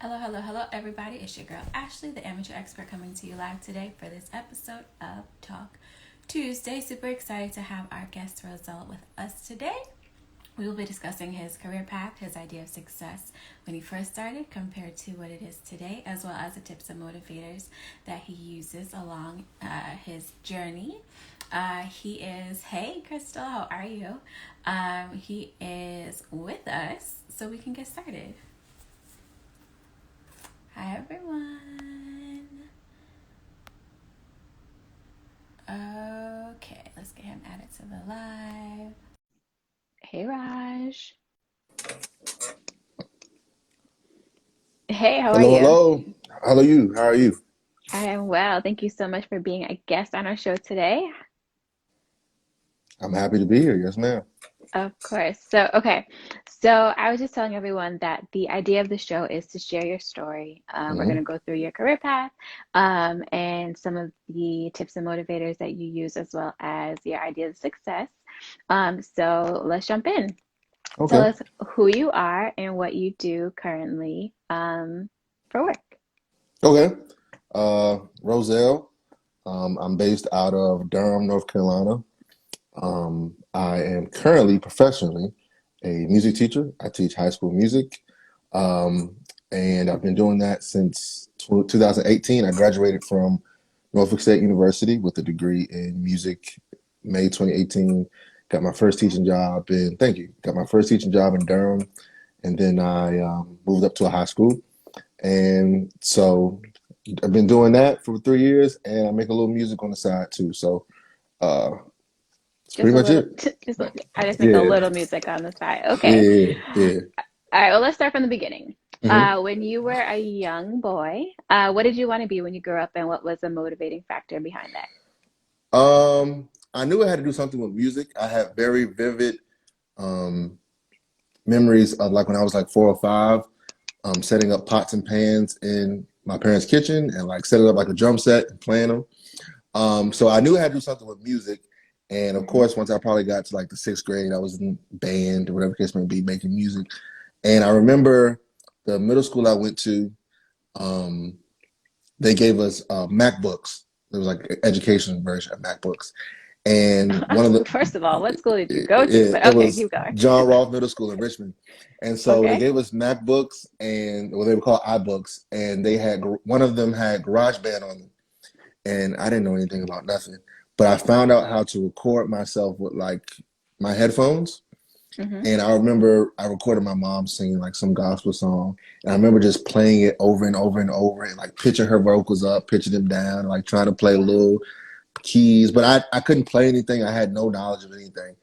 Hello, everybody. It's your girl Ashley, the amateur expert, coming to you live today for this episode of Talk Tuesday. Super excited to have our guest Roselle with us today. We will be discussing his career path, his idea of success when he first started compared to what it is today, as well as the tips and motivators that he uses along his journey. Hey, Crystal, how are you? He is with us, so we can get started. Hi, everyone. Okay, let's get him added to the live. Hey, Raj. Hey, how are Hello, you? hello. How are you? How are you? I am well. Thank you so much for being a guest on our show today. I'm happy to be here. Yes, ma'am. Of course. So I was just telling everyone that the idea of the show is to share your story. We're going to Hmm. go through your career path and some of the tips and motivators that you use, as well as your idea of success. So let's jump in. Tell Okay. us who you are and what you do currently for work. Okay. Roselle. I'm based out of Durham, North Carolina. I am currently professionally a music teacher. I teach high school music. Um, and I've been doing that since 2018. I graduated from Norfolk State University with a degree in music, May 2018. Got my first teaching job in, thank you, got my first teaching job in Durham. And then I moved up to a high school. And so I've been doing that for 3 years and I make a little music on the side too. So uh, that's Just pretty a much little, it. I just make a Yeah, little music on the side. Okay. yeah, yeah. All right, well, let's start from the beginning. Hmm. When you were a young boy, what did you want to be when you grew up, and what was the motivating factor behind that? I knew I had to do something with music. I had very vivid um, memories of like when I was like 4 or 5, setting up pots and pans in my parents' kitchen and like setting up like a drum set and playing them. So I knew I had to do something with music. And of Hmm. course, once I probably got to like the 6th grade, I was in band or whatever case may be, making music. And I remember the middle school I went to, um, they gave us MacBooks. It was like an education version of MacBooks. And one of the, First of all, what school did you go to? it, But it okay, was keep going. John Rolfe Middle School in Richmond. And so they Okay. gave us MacBooks and well, they were called iBooks. And they had, one of them had GarageBand on them. And I didn't know anything about nothing. But I found out how to record myself with like my headphones. Hmm. And I remember I recorded my mom singing like some gospel song. And I remember just playing it over and over and over and like pitching her vocals up, pitching them down, like trying to play Wow. little keys. But I couldn't play anything. I had no knowledge of anything.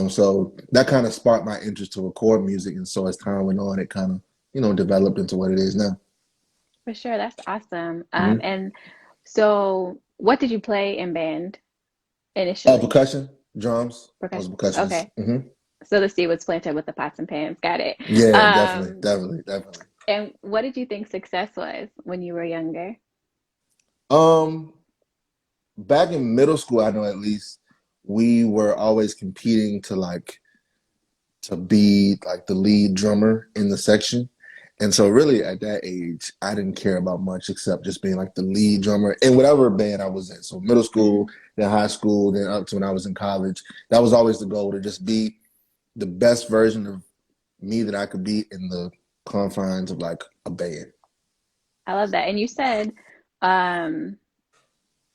So that kind of sparked my interest to record music. And so as time went on, it kind of, developed into what it is now. For sure, that's awesome. Hmm. And so what did you play in band initially? Percussion, drums. I was a Percussion. percussionist. Okay. So the seed was planted with the pots and pans. Got it. Yeah, definitely, Um, definitely, definitely. and what did you think success was when you were younger? Um, Back in middle school, I know at least we were always competing to be like the lead drummer in the section. And so really at that age, I didn't care about much except just being like the lead drummer in whatever band I was in. So middle school, Hmm. then high school, then up to when I was in college. That was always the goal to just be the best version of me that I could be in the confines of like a band. I love that. And you said um,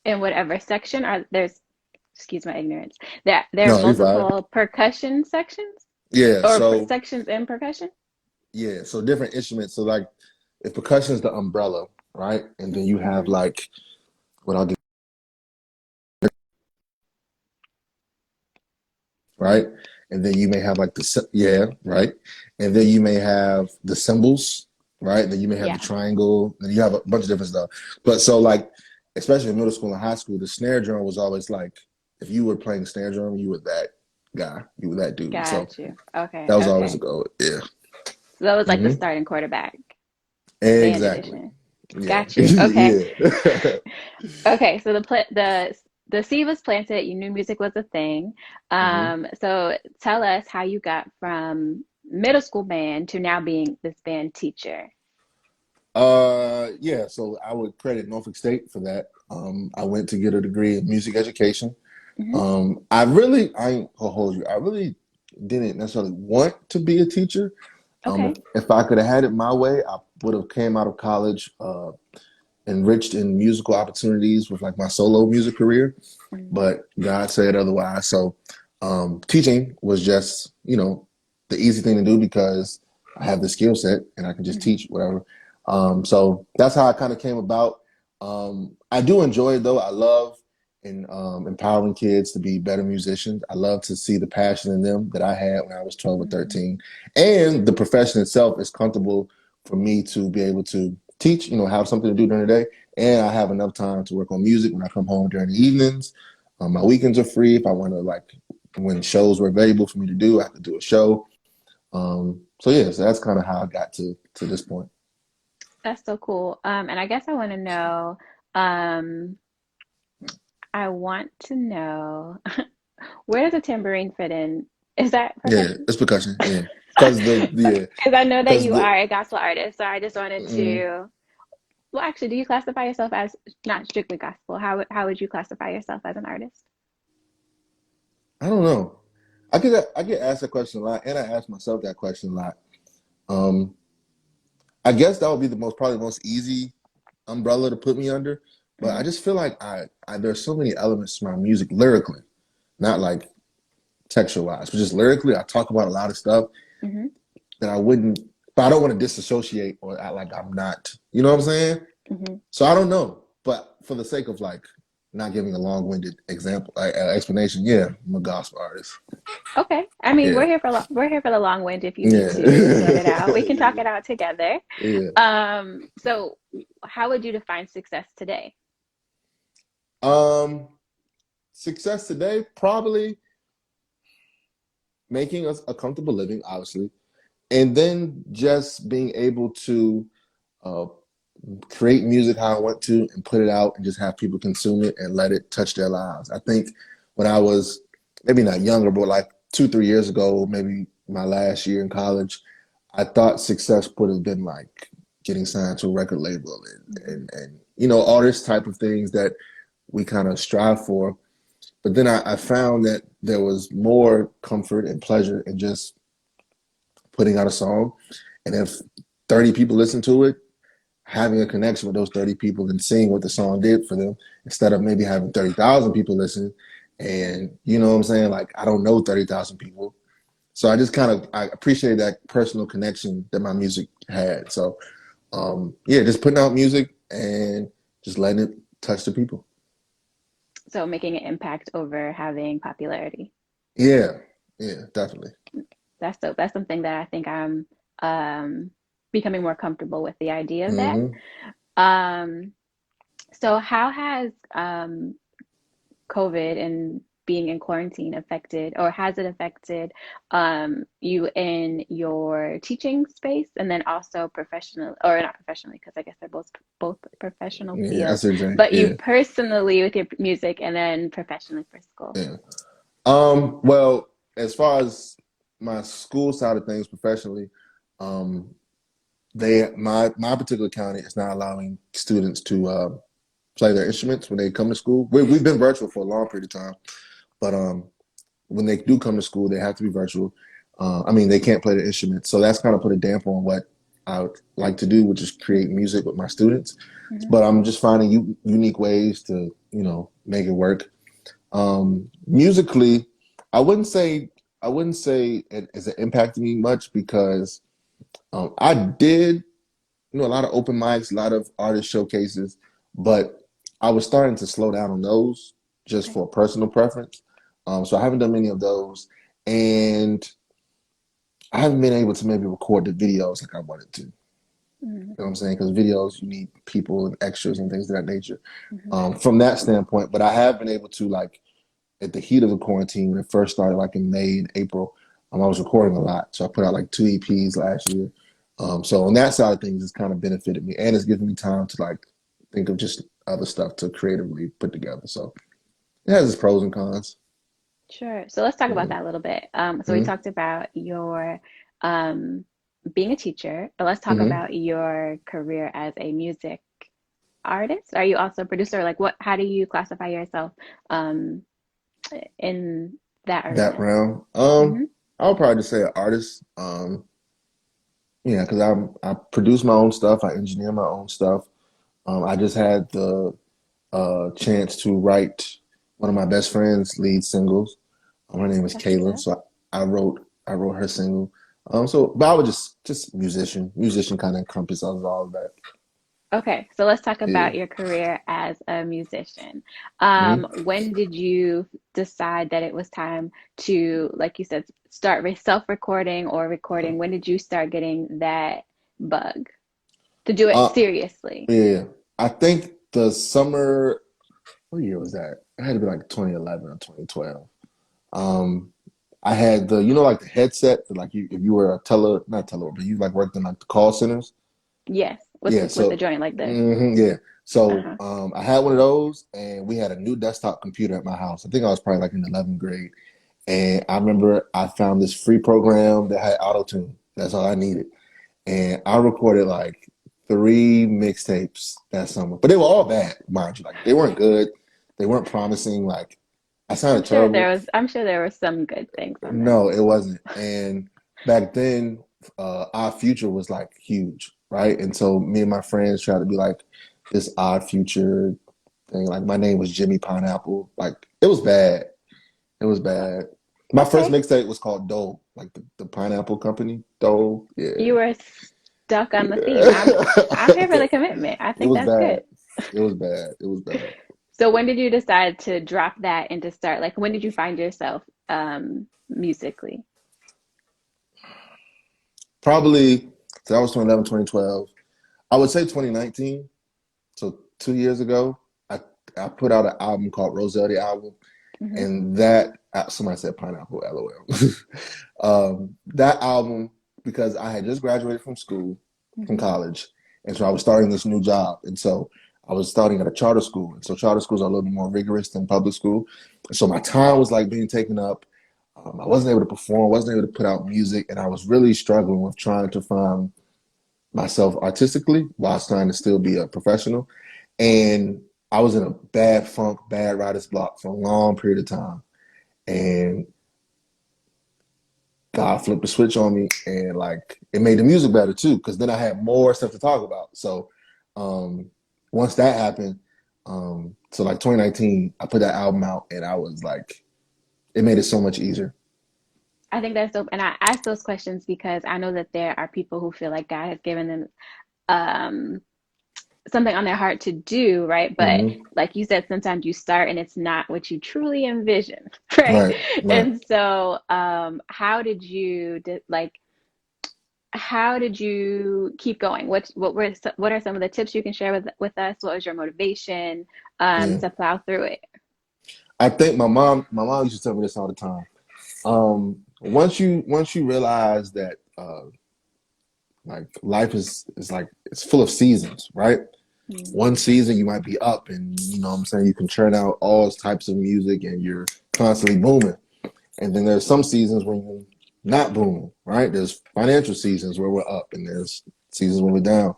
in whatever section, are there's, excuse my ignorance, that there are No, you're fine. multiple percussion sections Yeah, or so sections in percussion? yeah, so different instruments. So like if percussion is the umbrella, right? And then you have Hmm. like what I'll do, right? And then you may have like yeah, right? And then you may have the cymbals, right? Then you may have the Yeah, triangle, then you have a bunch of different stuff. But so like especially in middle school and high school, the snare drum was always like if you were playing snare drum, you were that guy, you were that dude. So got you. Okay, that was always a okay. goal. Yeah. So that was like the Hmm. starting quarterback, band Exactly. edition. Yeah. Got you. Okay. Yeah. Okay, so the seed was planted. You knew music was a thing. Hmm. So tell us how you got from middle school band to now being this band teacher. Yeah, so I would credit Norfolk State for that. I went to get a degree in music education. Hmm. I ain't gonna hold you. I really didn't necessarily want to be a teacher. Okay. If I could have had it my way, I would have came out of college, enriched in musical opportunities with like my solo music career, Mm-hmm. but God said otherwise. So teaching was just, the easy thing to do because I have the skill set and I can just Hmm. teach whatever. So that's how it kind of came about. I do enjoy it though. I love empowering kids to be better musicians. I love to see the passion in them that I had when I was 12 or Hmm. 13. And the profession itself is comfortable for me to be able to teach, have something to do during the day. And I have enough time to work on music when I come home during the evenings. My weekends are free. If I want to, like, when shows were available for me to do, I could do a show. So yeah, so that's kind of how I got to this point. That's so cool. And I guess I want to know, um, I want to know where does a tambourine fit in? Is that Yeah, percussion? it's percussion. Yeah, because the yeah, Because I know that because you the are a gospel artist, so I just wanted mm, to. Well, actually, do you classify yourself as not strictly gospel? How would you classify yourself as an artist? I don't know. I get asked that question a lot, and I ask myself that question a lot. Um, I guess that would be probably the most easy umbrella to put me under. But I Hmm. just feel like I there's so many elements to my music lyrically, not like texture wise, but just lyrically. I talk about a lot of stuff Hmm. that I wouldn't, but I don't want to disassociate or act like I'm not. You know what I'm saying? Hmm. So I don't know, but for the sake of like not giving a long-winded example explanation, yeah, I'm a gospel artist. Okay. I mean, Yeah, we're here for the long wind if you need yeah, to sort it out. We can talk it out together. yeah. So how would you define success today? Um, Success today, probably making us a comfortable living, obviously, and then just being able to uh, create music how I want to and put it out and just have people consume it and let it touch their lives. I think when I was maybe not younger, but like 2, 3 years ago, maybe my last year in college, I thought success would have been like getting signed to a record label Hmm. and all this type of things that we kind of strive for. But then I found that there was more comfort and pleasure in just putting out a song. And if 30 people listen to it, having a connection with those 30 people and seeing what the song did for them instead of maybe having 30,000 people listen. And you know what I'm saying? Like, I don't know 30,000 people. So I appreciate that personal connection that my music had. So, yeah, just putting out music and just letting it touch the people. So making an impact over having popularity. Yeah, yeah, definitely. That's something that I think I'm um, becoming more comfortable with the idea of that. Hmm. Um, so how has COVID and being in quarantine affected, or has it affected you in your teaching space, and then also professional, or not professionally, because I guess they're both professional Yeah, fields, that's it, Jane. but you Yeah, personally with your music, and then professionally for school. yeah. Well, as far as my school side of things professionally, um, my particular county is not allowing students to play their instruments when they come to school. We've been virtual for a long period of time, but when they do come to school, they have to be virtual. I mean, they can't play the instruments, so that's kind of put a damper on what I would like to do, which is create music with my students. Hmm. But I'm just finding unique ways to make it work. Musically, I wouldn't say it has impacted me much because I did a lot of open mics, a lot of artist showcases, but I was starting to slow down on those just Okay. for personal preference. So I haven't done many of those, and I haven't been able to maybe record the videos like I wanted to. Hmm. You know what I'm saying? Because videos, you need people and extras and things of that nature. Hmm. From that standpoint, but I have been able to like at the heat of the quarantine when it first started, like in May and April, I was recording a lot. So I put out like 2 EPs last year. So on that side of things, it's kind of benefited me, and it's given me time to like think of just other stuff to creatively put together. So it has its pros and cons. Sure. So let's talk about Yeah. that a little bit. So we Mhm. talked about your um, being a teacher, but let's talk Hmm. about your career as a music artist. Are you also a producer? Like what, how do you classify yourself um in that That arena? round. Hmm. I'll probably just say an artist. Yeah, because I produce my own stuff. I engineer my own stuff. I just had the chance to write one of my best friend's lead singles. Her name is That's what's Kayla, up. so I wrote her single. But I was just musician kind of encompasses all of that. Okay, so let's talk Yeah. about your career as a musician. Mhm. When did you decide that it was time to, like you said, start self-recording or recording? When did you start getting that bug to do it Uh, seriously? yeah. I think the summer. What year was that? It had to be like 2011 or 2012. Um, I had like the headset, like if you were a not teller, but you like worked in like the call centers. Yes, Yeah, with the so joint like this. yeah. So Uh-huh. I had one of those, and we had a new desktop computer at my house. I think I was probably like in 11th grade, and I remember I found this free program that had auto tune. That's all I needed, and I recorded like three mixtapes that summer, but they were all bad, mind you. Like they weren't good, they weren't promising. Like I sounded terrible. I'm sure there were some good things on there. No, it wasn't. And back then, Odd Future was like huge, right? And so me and my friends tried to be like this Odd Future thing. Like my name was Jimmy Pineapple. Like it was bad. It was bad. My first Okay, mixtape was called Dole, like the pineapple company. Dole. you Yeah. were stuck on the theme. I'm here for Yeah. the commitment. I It think was that's bad. good. It was bad. It was bad. So when did you decide to drop that and to start? Like when did you find yourself musically? Probably, so that was 2011, 2012. I would say 2019. So 2 years ago, I I put out an album called Roselle the album, Hmm. and that somebody said pineapple, LOL. That album because I had just graduated from school, from Hmm. college, and so I was starting this new job, and so I was starting at a charter school, and so charter schools are a little bit more rigorous than public school, and so my time was like being taken up. I wasn't able to perform, wasn't able to put out music, and I was really struggling with trying to find myself artistically while trying to still be a professional. And I was in a bad funk, bad writer's block for a long period of time. And God flipped the switch on me and like it made the music better too, because then I had more stuff to talk about. So um once that happened, so like 2019, I put that album out and I was like, it made it so much easier. I think that's dope. And I ask those questions because I know that there are people who feel like God has given them um, something on their heart to do, right? But Hmm. like you said, sometimes you start and it's not what you truly envision, right? Right, right. And so, how did you like? How did you keep going? What are some of the tips you can share with us? What was your motivation Yeah. to plow through it? I think my mom used to tell me this all the time. Once you realize that like life is like it's full of seasons, right? Mm. One season you might be up and what I'm saying you can churn out all types of music and you're constantly booming. And then there's some seasons when you're not booming, right? There's financial seasons where we're up and there's seasons when we're down.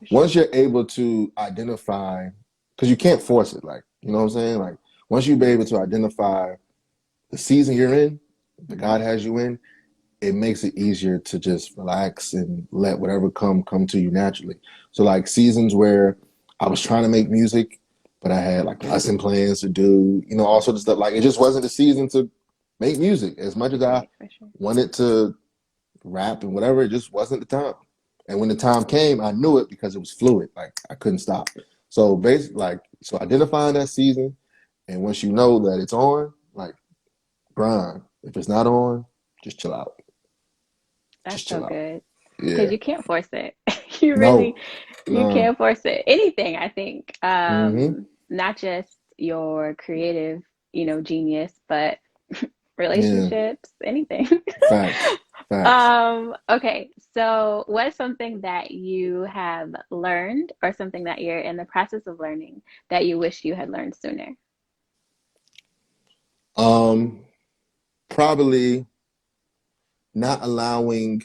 For sure. Once you're able to identify, because you can't force it, like, you know what I'm saying? Like, once you be able to identify the season you're in, that Hmm. God has you in, it makes it easier to just relax and let whatever come to you naturally. So like seasons where I was trying to make music, but I had like lesson plans to do, all sorts of stuff. Like it just wasn't the season to make music as much as I Right, for sure. wanted to rap and whatever. It just wasn't the time. And when the time came, I knew it because it was fluid. Like I couldn't stop. So basically, so identifying that season, and once you know that it's on, like grind. If it's not on, just chill out. That's Just so chill out. good because Yeah. you can't force it. You really, No. you No. can't force it. Anything, I think, Hmm. not just your creative, genius, but Yeah. relationships, anything. Facts. Facts. Okay, so what's something that you have learned or something that you're in the process of learning that you wish you had learned sooner? Um, Probably not allowing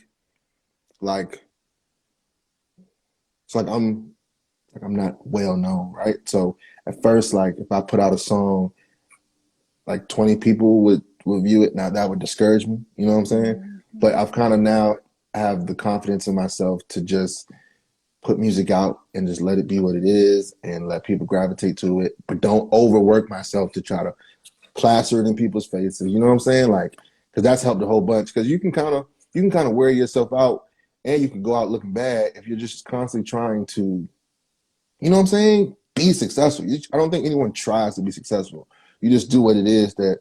like it's like I'm not well known, right? So at first, like if I put out a song, like 20 people would view it. Now that would discourage me, you know what I'm saying? But Mhm. I've kind of now have the confidence in myself to just put music out and just let it be what it is and let people gravitate to it, but don't overwork myself to try to plaster it in people's faces. You know what I'm saying? Like, because that's helped a whole bunch. Because you can kind of wear yourself out, and you can go out looking bad if you're just constantly trying to, you know what I'm saying, be successful. I don't think anyone tries to be successful. You just do what it is that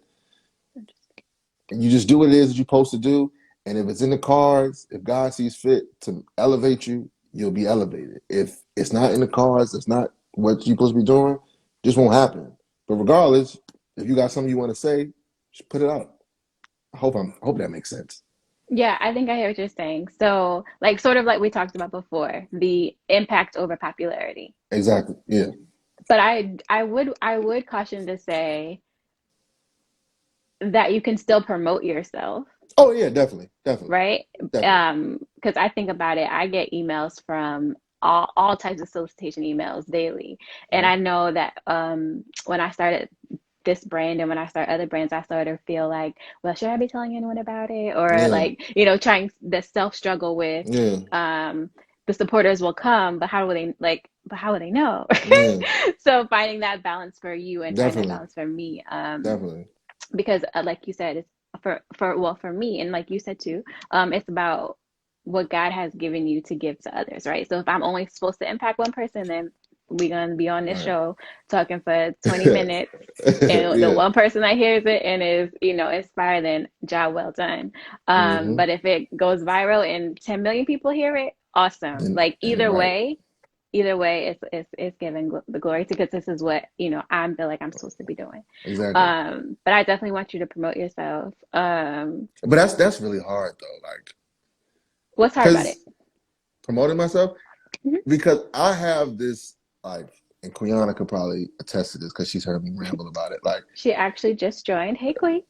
you just do what it is that you're supposed to do. And if it's in the cards, if God sees fit to elevate you, you'll be elevated. If it's not in the cards, it's not what you're supposed to be doing, just won't happen. But regardless, if you got something you want to say, just put it out. I hope that makes sense. Yeah, I think I hear what you're saying. So, like, sort of like we talked about before, the impact over popularity. Exactly. Yeah. But I would caution to say that you can still promote yourself, Oh yeah, definitely. Definitely. right? Definitely. Because I think about it, I get emails from all types of solicitation emails daily, and Mhm. I know that when I started this brand and when I start other brands, I sort of feel like, well, should I be telling anyone about it? Or Yeah. like, trying the self struggle with Yeah. um the supporters will come, but how will they know? Yeah. So finding that balance for you and finding that Definitely. balance for me, Definitely. because like you said, it's for me, and like you said too, it's about what God has given you to give to others, right? So if I'm only supposed to impact one person, then we're gonna be on this Right. show talking for 20 minutes, and the Yeah. one person that hears it and is, inspired, then job well done. Hmm. But if it goes viral and 10 million people hear it, awesome. Like Then right. either way, it's giving the glory to, because this is what I feel like I'm supposed to be doing. Exactly. But I definitely want you to promote yourself. But that's really hard though, like, What's hard about it? because promoting myself, Mhm. because I have this like, and Quiana could probably attest to this because she's heard me ramble about it. She actually just joined. Hey, Queen.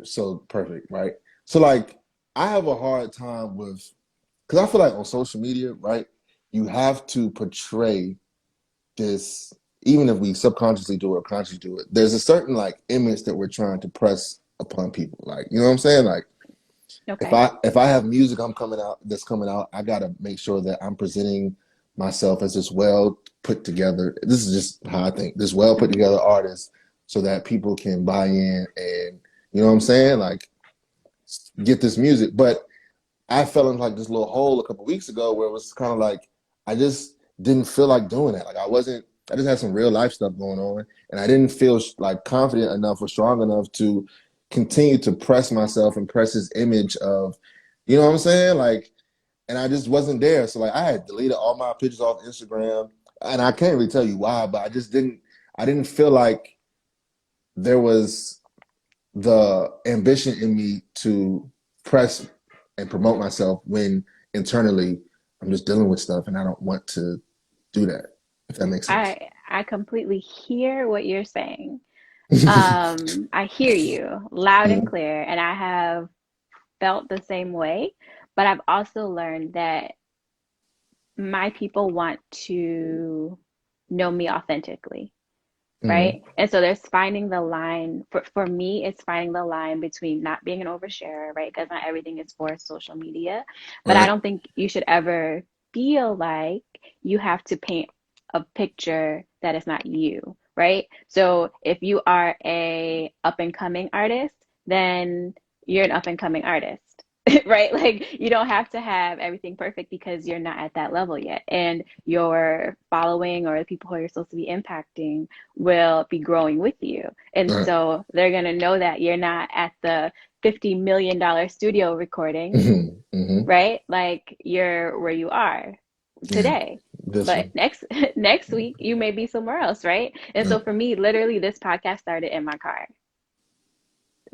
So perfect, right? So like, I have a hard time with, because I feel like on social media, right, you have to portray this, even if we subconsciously do it or consciously do it. There's a certain like image that we're trying to press upon people, like, you know what I'm saying, like. Okay. If I have music that's coming out, I gotta make sure that I'm presenting myself as this well put together. This is just how I think. This well put Hmm. together artist, so that people can buy in and, you know what I'm saying, like, get this music. But I fell into like this little hole a couple weeks ago where it was kind of like I just didn't feel like doing that. Like I wasn't. I just had some real life stuff going on, and I didn't feel like confident enough or strong enough to continue to press myself and press this image of, you know what I'm saying? Like, and I just wasn't there. So like I had deleted all my pictures off Instagram, and I can't really tell you why, but I just didn't. I didn't feel like there was the ambition in me to press and promote myself when internally I'm just dealing with stuff and I don't want to do that, if that makes sense. I completely hear what you're saying. I hear you loud and Mhm. clear, and I have felt the same way, but I've also learned that my people want to know me authentically, right? Mhm. And so there's finding the line for me, it's finding the line between not being an oversharer, right? Because not everything is for social media. But I Right. don't think you should ever feel like you have to paint a picture that is not you, right? So if you are a up and coming artist, then you're an up and coming artist. Right? Like you don't have to have everything perfect because you're not at that level yet. And your following or the people who you're supposed to be impacting will be growing with you. And Right. so they're going to know that you're not at the $50 million studio recording, Mhm. Mhm. right? Like you're where you are Yeah. today. This But one. next week you may be somewhere else, right? And so Right. for me, literally this podcast started in my car.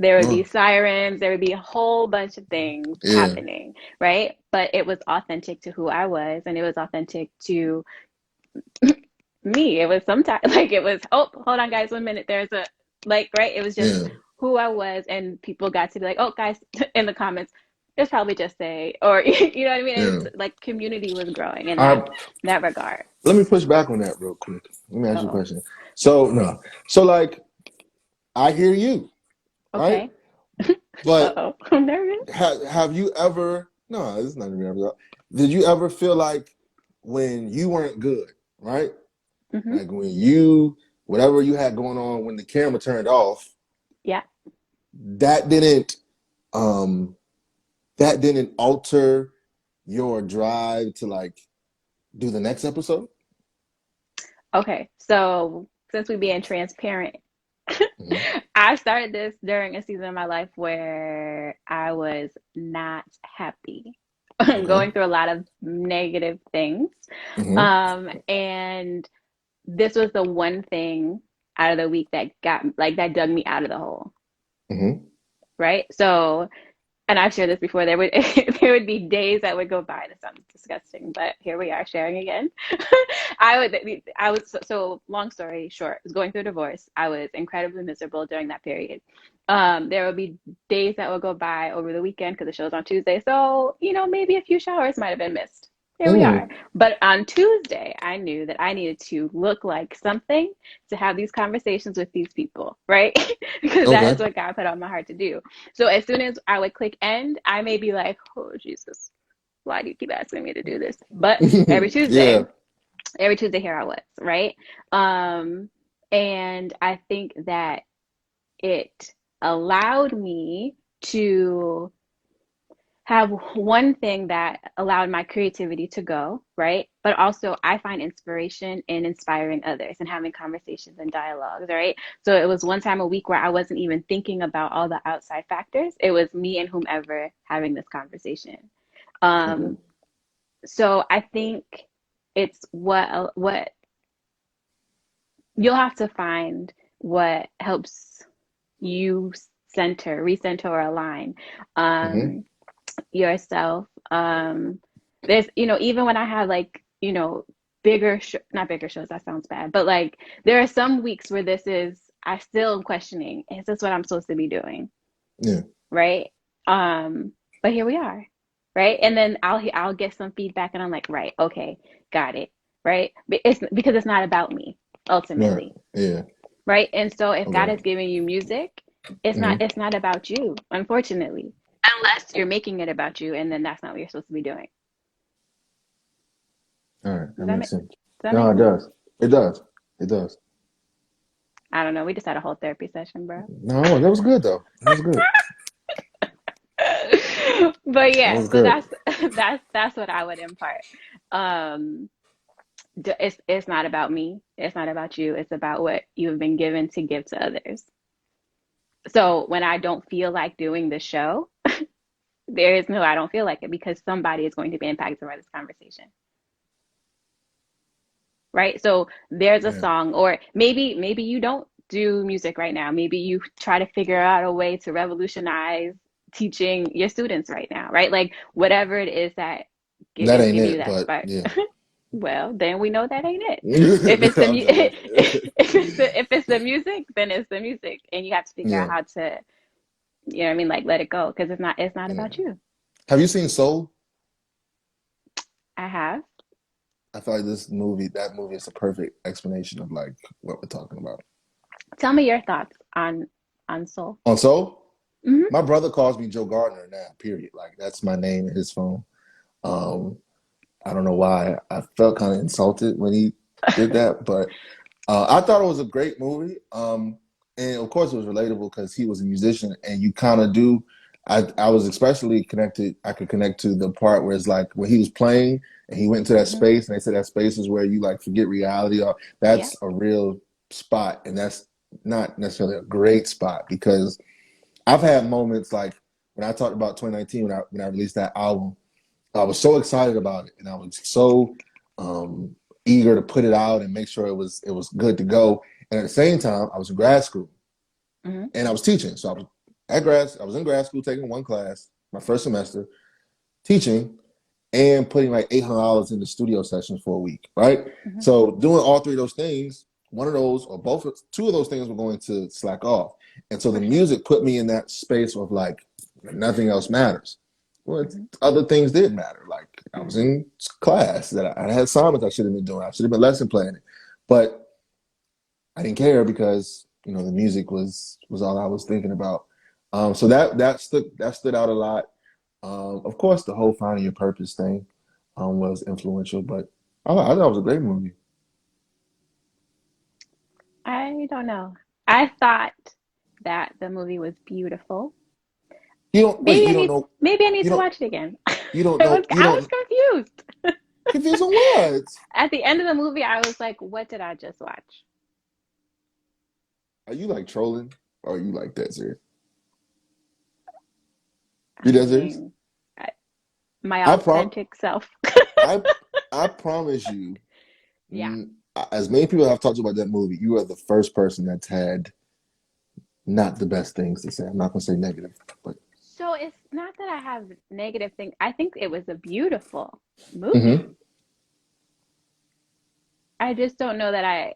There would be Oh, sirens, there would be a whole bunch of things yeah. happening, right? But it was authentic to who I was, and it was authentic to me. It was sometimes like it was, oh, hold on, guys, 1 minute. There's a right. It was just Yeah. who I was, and people got to be like, oh, guys, in the comments, It's probably just say, or you know what I mean? Yeah. It's like community was growing in I that regard. Let me push back on that real quick. Let me ask you a Uh-oh. question. So no, so like I hear you, right? Okay. But Uh-oh. I'm nervous. have you ever? No, this is not gonna be ever. Did you ever feel like when you weren't good, right? Hmm. Like when you whatever you had going on when the camera turned off, Yeah. that didn't um that didn't alter your drive to like do the next episode? Okay. So since we being transparent, Hmm. I started this during a season of my life where I was not happy. Okay. Going through a lot of negative things. Hmm. And this was the one thing out of the week that got like that dug me out of the hole, Hmm. right? So, and I've shared this before. There would there would be days that would go by. This sounds disgusting, but here we are sharing again. I was so long story short, I was going through a divorce. I was incredibly miserable during that period. There would be days that would go by over the weekend because the show's on Tuesday. So, maybe a few showers might have been missed. Here we are. Hmm. But on Tuesday, I knew that I needed to look like something to have these conversations with these people, right? Because that is Okay. what God put on my heart to do. So as soon as I would click end, I may be like, oh, Jesus, why do you keep asking me to do this? But every Yeah. Tuesday, every Tuesday here I was, right? Um, and I think that it allowed me to have one thing that allowed my creativity to go, right? But also, I find inspiration in inspiring others and having conversations and dialogues, right? So it was one time a week where I wasn't even thinking about all the outside factors. It was me and whomever having this conversation. Okay. Um, so I think it's what you'll have to find what helps you recenter or align. Hmm. Um, Yourself. There's, even when I have like, not bigger shows, that sounds bad, but like there are some weeks where I still am questioning, is this what I'm supposed to be doing? Yeah. Right. But here we are. Right. And then I'll get some feedback and I'm like, right, okay, got it. Right. But it's because it's not about me Right. ultimately. Yeah. Right. And so if God Okay. is giving you music, it's not Hmm. it's not about you, unfortunately. Unless you're making it about you, and then that's not what you're supposed to be doing. All right. Does That that makes make sense. does that No, make it sense? does. It does. It does. I don't know. We just had a whole therapy session, bro. No, that was good though. That was good. But That yeah, was so good. that's what I would impart. Um, it's not about me. It's not about you. It's about what you've been given to give to others. So when I don't feel like doing the show, there is no I don't feel like it because somebody is going to be impacted by this conversation. Right? So there's a Yeah. song, or maybe you don't do music right now. Maybe you try to figure out a way to revolutionize teaching your students right now, right? Like whatever it is that That is ain't giving you it, that but spark. yeah. Well, then we know that ain't it. If it's the I'm joking. if it's the music, then it's the music, and you have to figure out Yeah. how to, what I mean, like let it go because it's not Yeah. about you. Have you seen Soul? I have. I feel like that movie is a perfect explanation of like what we're talking about. Tell me your thoughts on Soul. On Soul, Hmm. my brother calls me Joe Gardner now, period. Like that's my name in his phone. Um, I don't know why. I felt kind of insulted when he did that, but I thought it was a great movie. And of course, it was relatable because he was a musician, and you kind of do. I was especially connected. I could connect to the part where it's like when he was playing and he went into that Hmm. space, and they said that space is where you like forget reality. Or Yeah. that's a real spot, and that's not necessarily a great spot because I've had moments like when I talked about 2019 when I released that album. I was so excited about it, and I was so um, eager to put it out and make sure it was good to go. And at the same time, I was in grad school Hmm. and I was teaching. So I was in grad school taking one class, my first semester, teaching and putting like $800 in the studio sessions for a week, right? Hmm. So doing all three of those things, one of those or both, two of those things were going to slack off. And so the For sure. music put me in that space of like nothing else matters, well, Mhm. other things did matter. Like I was Mhm. in class that I had assignments I should have been doing. I should have been lesson planning, but I didn't care because the music was all I was thinking about. So that stood out a lot. Of course, the whole finding your purpose thing was influential, but I thought it was a great movie. I don't know. I thought that the movie was beautiful. You don't wait. Maybe I You don't need know. maybe I need You to don't. watch it again. You don't know. You I was don't. confused. Confused on what? At the end of the movie, I was like, what did I just watch? Are you like trolling, or are you like that serious? I You that serious? mean, I, my I prom. authentic self. I I promise you. Yeah. As many people have talked about that movie, you are the first person that's had not the best things to say. I'm not gonna say negative, but So it's not that I have negative things. I think it was a beautiful movie. hmm I just don't know that I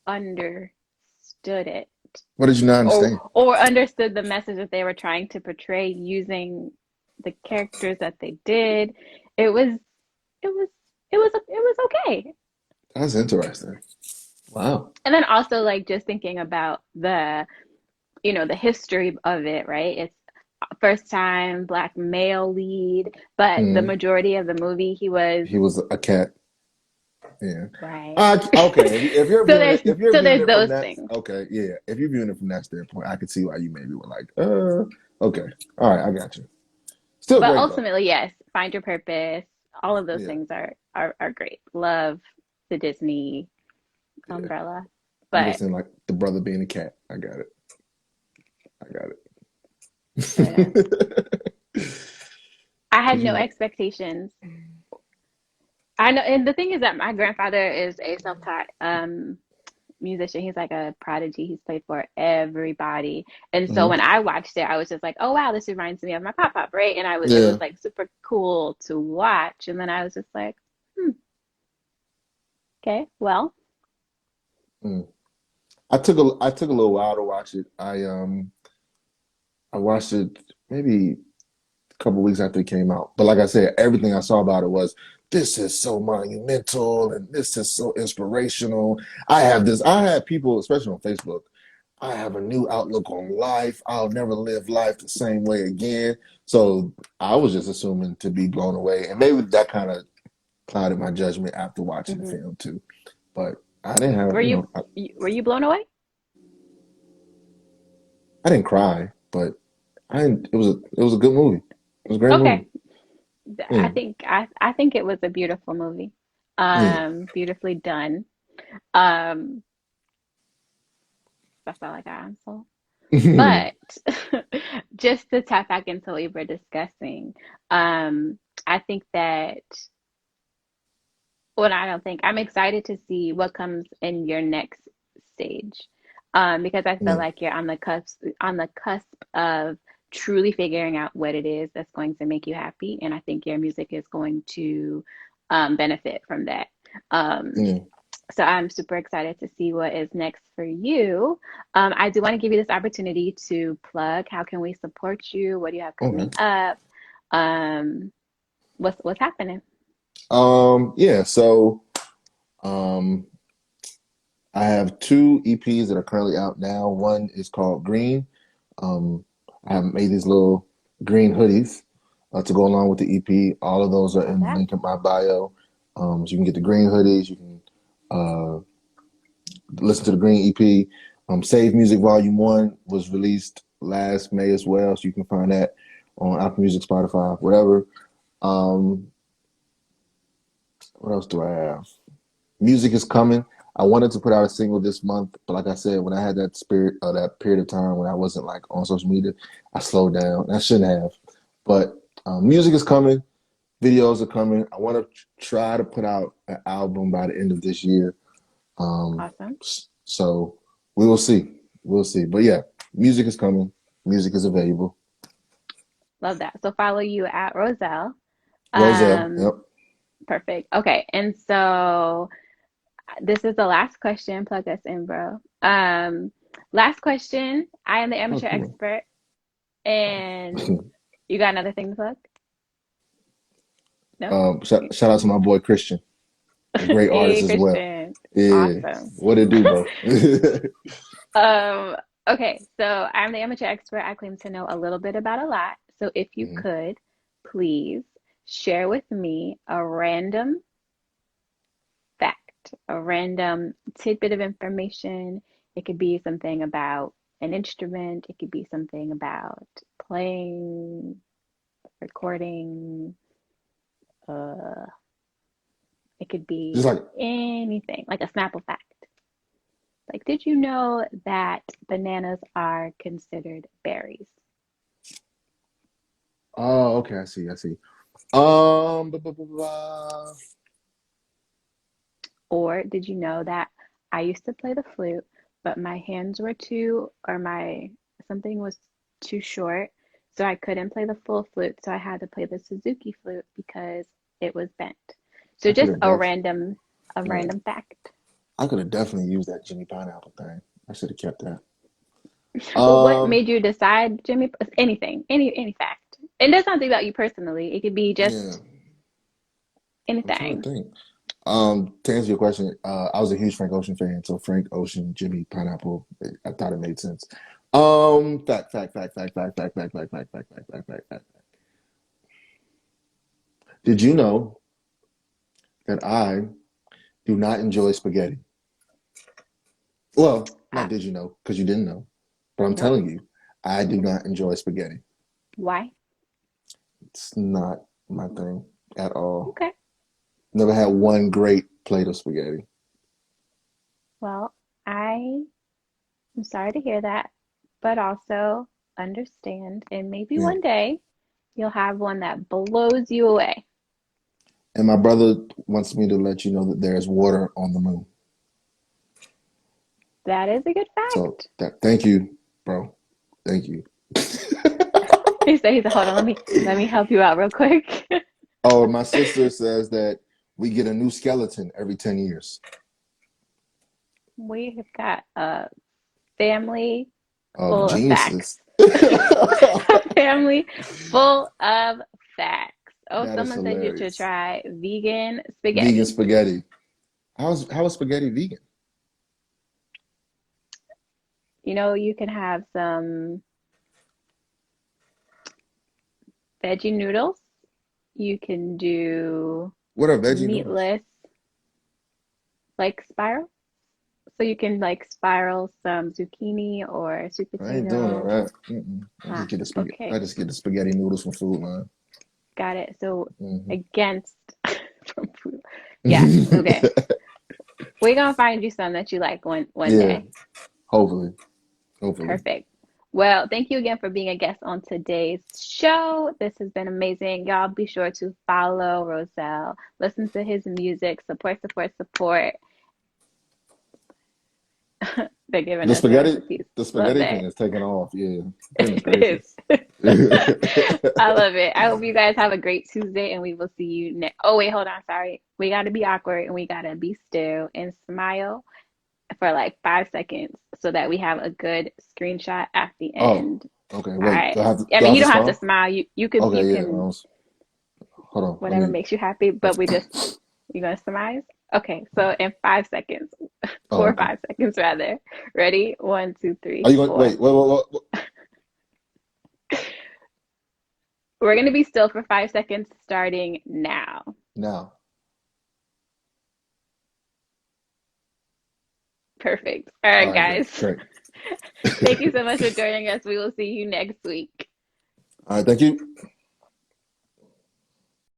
understood it what did you not understand? or understood the message that they were trying to portray using the characters that they did. It was it was it was okay. That's interesting. Wow. And then also like just thinking about the history of it, right? It's first time black male lead, but the Mm. majority of the movie he was He was a cat. Yeah. right. Okay. If you're So viewing there's it, if you're so viewing there's it from those that, things. okay, yeah. If you're viewing it from that standpoint, I could see why you maybe were like, okay, all right, I got you. Still But great though. ultimately, yes, find your purpose. All of those Yeah, things are great. Love the Disney yeah. umbrella. I'm But just saying, like the brother being a cat. I got it. I got yeah, it. I had Did you no like? expectations. I know, and the thing is that my grandfather is a self-taught musician. He's like a prodigy. He's played for everybody. And so Mhm. when I watched it, I was just like, oh wow, this reminds me of my pop pop, right? And it was Yeah. like super cool to watch. And then I was just like, hmm, okay, well, Mm. I took a little while to watch it. I watched it maybe a couple weeks after it came out. But like I said, everything I saw about it was this is so monumental and this is so inspirational. I had people, especially on Facebook, I have a new outlook on life. I'll never live life the same way again. So I was just assuming to be blown away. And maybe that kind of clouded my judgment after watching the hmm. film too. But I didn't have, Were you you know, were you blown away? I didn't cry, but it was a good movie. It was a great Okay. movie. I Mm, think I think it was a beautiful movie. yeah. Beautifully done. Um, that's all I got on Soul. But just to tap back into what we were discussing, I think that, well, I don't think, I'm excited to see what comes in your next stage. Because I feel Yeah. like you're on the cusp of truly figuring out what it is that's going to make you happy. And I think your music is going to benefit from that. Um, Yeah. so I'm super excited to see what is next for you. I do want to give you this opportunity to plug. How can we support you? What do you have coming Okay. up? Um, what's happening? Yeah, so um I have two EPs that are currently out now. One is called Green. Um I have made these little green hoodies to go along with the EP. All of those are Love in the that. link in my bio. So you can get the green hoodies, you can uh listen to the Green EP. Save Music Volume 1 was released last May as well, so you can find that on Apple Music, Spotify, whatever. Um, what else do I have? Music is coming. I wanted to put out a single this month, but like I said, when I had that period of time when I wasn't like on social media, I slowed down. I shouldn't have. But music is coming. Videos are coming. I want to try to put out an album by the end of this year. Um, Awesome. so we will see. We'll see. But yeah, music is coming. Music is available. Love that. So follow you at Roselle. Roselle. Um, Yep. Perfect. Okay. And so this is the last question. Plug us in, bro. Last question. I am the Oh, amateur come expert, and on. You got another thing to plug? No? Shout out to my boy Christian, a great Hey, artist as well. Christian. Yeah, Awesome. what it do, bro? Um, okay, so I'm the amateur expert. I claim to know a little bit about a lot. So if you Mhm. could, please share with me a random fact, a random tidbit of information. It could be something about an instrument, it could be something about playing, recording, uh, it could Just be like, anything, like a Snapple fact. Like, did you know that bananas are considered berries? oh, okay, I see, I see. Blah, blah, blah, blah. Or did you know that I used to play the flute, but my hands were too, or my something was too short, so I couldn't play the full flute, so I had to play the Suzuki flute because it was bent. So I could just have def a yeah, random fact. I could have definitely used that Jimmy Pineapple thing. I should have kept that. Well, what Um, made you decide, Jimmy? Anything, any fact. It doesn't have to be about you personally. It could be yeah, just I'm trying anything. to think. To answer your question, I was a huge Frank Ocean fan, so Frank Ocean, Jimmy Pineapple, I thought it made sense. Fact. Did you know that I do not enjoy spaghetti? Well, Uh, not did you know, because you didn't know, but I'm nope. telling you, I do not enjoy spaghetti. Why? It's not my thing at all. Okay. Never had one great plate of spaghetti. Well, I I'm sorry to hear that, but also understand, and maybe Yeah. one day you'll have one that blows you away. And my brother wants me to let you know that there's water on the moon. That is a good So fact. that thank you, bro. Thank you. He said, hold on, let me help you out real quick. Oh, my sister says that we get a new skeleton every 10 years. We have got a family Of full of facts. geniuses. A family full of facts. Oh, That is someone said you should hilarious. try vegan Vegan spaghetti. spaghetti. How is spaghetti vegan? You know, you can have some veggie noodles. You can do What are veggie noodles? meatless, like spiral. So you can like spiral some zucchini or sweet I ain't doing all potato. that. Mm-mm. I just Ah, get the spaghetti. I okay, just get the spaghetti noodles from Food Line. got it. So Hmm. against from food. Yeah, okay. We're gonna find you some that you like one Yeah, day. hopefully, hopefully. Perfect. Well, thank you again for being a guest on today's show. This has been amazing. Y'all be sure to follow Roselle, listen to his music, support. They're giving The us the spaghetti, recipes. the Love spaghetti thing that. is taking off. Yeah, goodness It gracious. is. I love it. I hope you guys have a great Tuesday and we will see you next. Oh, wait, hold on. Sorry. We got to be awkward and we got to be still and smile for like 5 seconds so that we have a good screenshot at the Oh, end. okay. All Wait, right. I do I mean, have you to don't have to smile? smile. You Okay, yeah. can Hold on. Let whatever me. makes you happy, but you're gonna smile. Okay, so in 5 seconds, Oh, four or okay. 5 seconds rather. Ready? One, two, Are three, you going? four. Wait. We're gonna be still for 5 seconds starting now. Now. Perfect. All All right, right, great, guys. great. Thank you so much for joining us. We will see you next week. All right, thank you.